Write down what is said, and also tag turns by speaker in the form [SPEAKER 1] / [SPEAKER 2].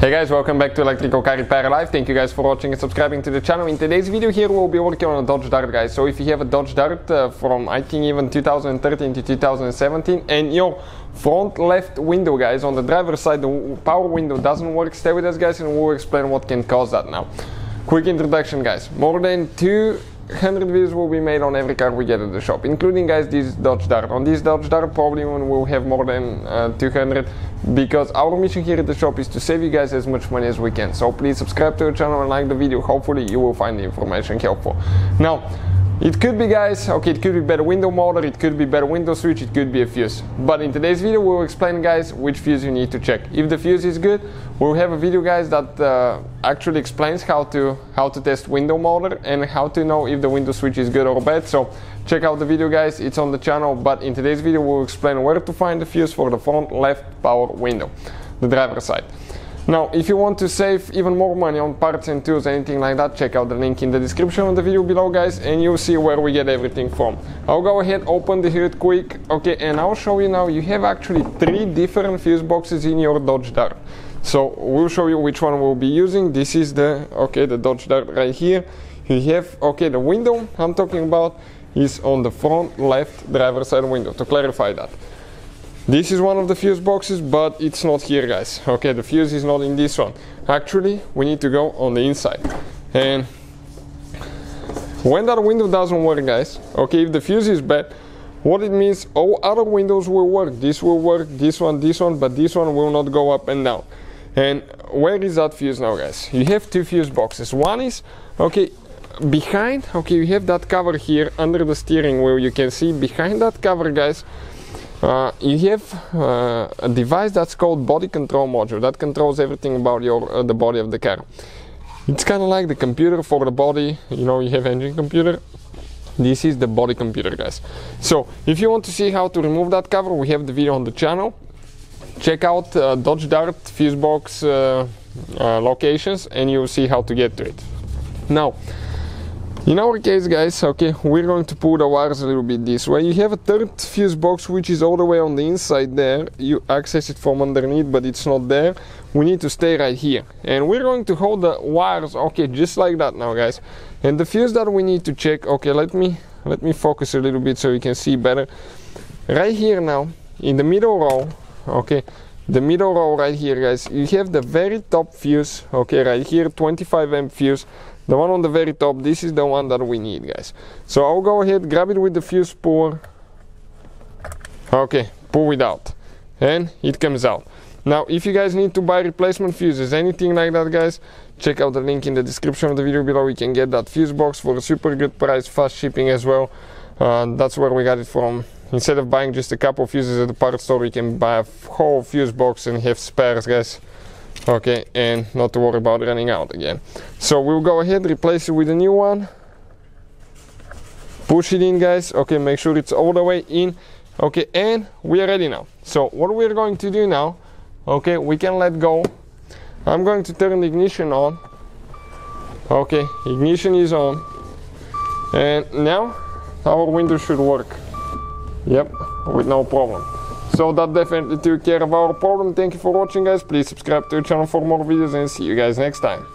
[SPEAKER 1] Hey guys, welcome back to Electrical Car Repair Live. Thank you guys for watching and subscribing to the channel. In today's video here we'll be working on a Dodge Dart, guys. So if you have a Dodge Dart from I think even 2013 to 2017 and your front left window, guys, on the driver's side the power window doesn't work, stay with us guys and we'll explain what can cause that now. Quick introduction guys, more than 200 videos will be made on every car we get at the shop, including guys this Dodge Dart. On this Dodge Dart probably we'll have more than 200 because our mission here at the shop is to save you guys as much money as we can. So please subscribe to the channel and like the video. Hopefully you will find the information helpful. Now it could be guys, okay, it could be better window motor, it could be better window switch, it could be a fuse. But in today's video we'll explain guys which fuse you need to check. If the fuse is good, we'll have a video guys that actually explains how to test window motor and how to know if the window switch is good or bad. So check out the video guys, it's on the channel. But in today's video we'll explain where to find the fuse for the front left power window, the driver's side. Now, if you want to save even more money on parts and tools, anything like that, check out the link in the description of the video below, guys, and you'll see where we get everything from. I'll go ahead, open the hood quick, okay, and I'll show you now. You have actually 3 different fuse boxes in your Dodge Dart. So we'll show you which one we'll be using. This is the Dodge Dart right here. You have, the window I'm talking about is on the front left driver's side window, to clarify that. This is one of the fuse boxes, but it's not here guys. Okay, the fuse is not in this one. Actually, we need to go on the inside. And when that window doesn't work guys, okay, if the fuse is bad, what it means, all other windows will work. This will work, this one, but this one will not go up and down. And where is that fuse now guys? You have 2 fuse boxes. One is, behind, you have that cover here under the steering wheel. You can see behind that cover guys, you have a device that's called body control module that controls everything about your the body of the car. It's kind of like the computer for the body. You know, you have engine computer. This is the body computer guys. So if you want to see how to remove that cover, we have the video on the channel. Check out Dodge Dart fuse box locations and you'll see how to get to it. Now in our case guys, we're going to pull the wires a little bit this way. You have a third fuse box which is all the way on the inside there. You access it from underneath but it's not there. We need to stay right here and we're going to hold the wires just like that now guys. And the fuse that we need to check, let me focus a little bit so you can see better. Right here now in the middle row, the middle row right here guys, you have the very top fuse, right here, 25 amp fuse. The one on the very top, this is the one that we need guys. So I'll go ahead, grab it with the fuse puller. Pull it out and it comes out. Now if you guys need to buy replacement fuses, anything like that guys, check out the link in the description of the video below. You can get that fuse box for a super good price, fast shipping as well. That's where we got it from. Instead of buying just a couple of fuses at the parts store, you can buy a whole fuse box and have spares guys. And not to worry about running out again. So we'll go ahead, replace it with a new one. Push it in guys, make sure it's all the way in. And we are ready now. So what we're going to do now, we can let go. I'm going to turn the ignition on. Ignition is on. And now our window should work. Yep, with no problem. So that definitely took care of our problem. Thank you for watching guys. Please subscribe to the channel for more videos and see you guys next time.